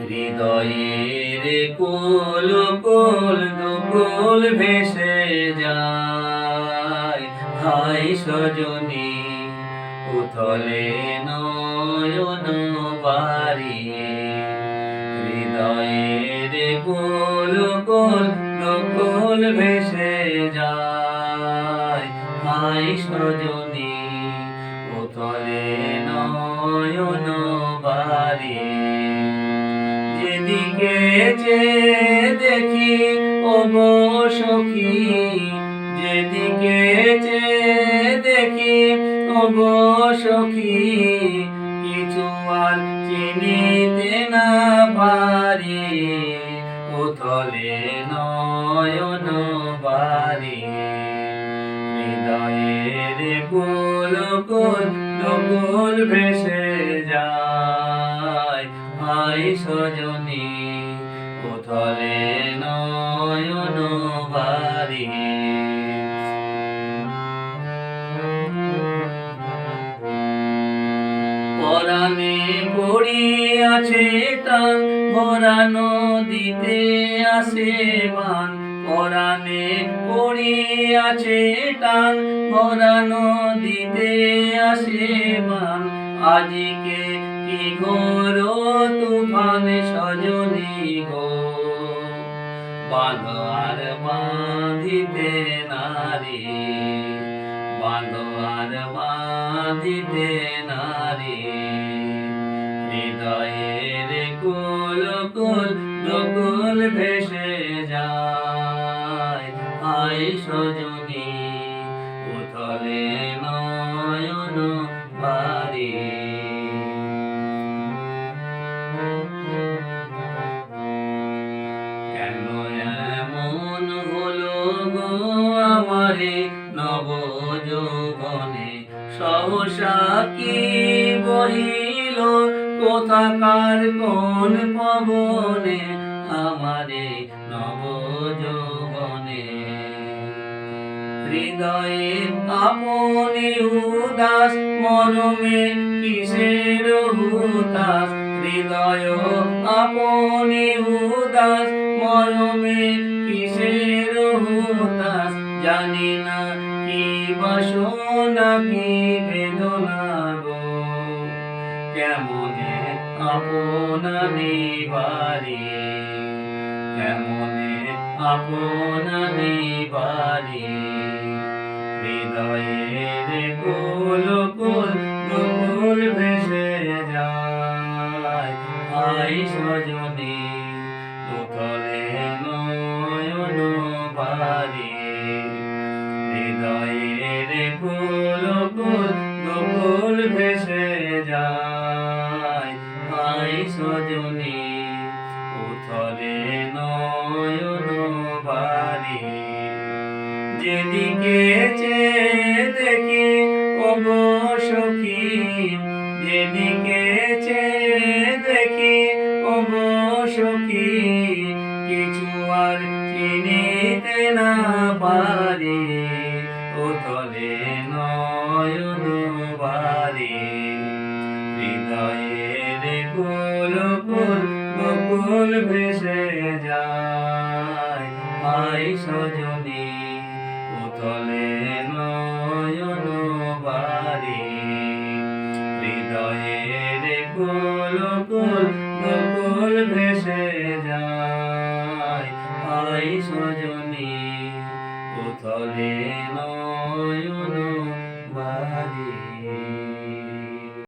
হৃদয়ের কোল কোল দুকুল ভেসে যায়। হায় সজনী উথলে নয়ন বাড়িয়ে, হৃদয়ের কোল কোল দুকুল ভেসে যায়। হায় সজনী উথলে নয়ন বাড়িয়ে, যেদিকে চেয়ে দেখি ওগো সখী, যেদিকে চেয়ে দেখি ওগো সখী, কিছু আর চিনিতে না পারি, উথলে নয়ন বাড়ি। হৃদয়ের কোল কোল দুকুল ভেসে যায়। হায় সজনী উথলে নয়ন বাড়ি। পরাণে পড়িয়াছে টান, ভরা নদীতে আসে বান। পরাণে পড়িয়াছে টান, ভরা নদীতে আসে বান। আজিকে কি ঘোর তুফান সজনী গো, বাঁধ আর বাঁধিতে নারী, বাঁধ আর বাঁধিতে নারী। হৃদয়ের কোল কোল দুকুল ভেসে যায়। হায় সজনী উথলে নয়ন বাড়ি। কেন এমন হলো গো আমারে নব যৌবনে, সহসা কি বহিল কোথাকার কোন পবনে, আমারে নব যৌবনে। হৃদয়ে আপনি উদাস, মরমে কিসের হুতাস। হৃদয় আপনি উদাস, মরমে কিসের হুতাস। জানি না কি বাসনা কি বেদনা গো, কেমনে আপনা নিবারি, কেমনে আপনা নিবারি। হৃদয়ের কোল কোল দুকুল ভেসে যায়। হায় সজনী উথলে নয়ন বাড়ি। হৃদয়ের কোল কোল দুকুল ভেসে যায়। হায় সজনী উথলে নয়ন বাড়ি। যেদিকে চেয়ে দেখি ওগো সখী, যেদিকে চেয়ে দেখি ওগো সখী, কিছু আর চিনিতে না পারি, উথলে নয়ন বাড়ি। হৃদয়ের কোল কোল দুকুল ভেসে যায়। হায় সজনী উথলে নয়ন বাড়ি। হৃদয়ের কোল কোল দুকুল ভেসে যায়। হায় সজনী উথলে নয়ন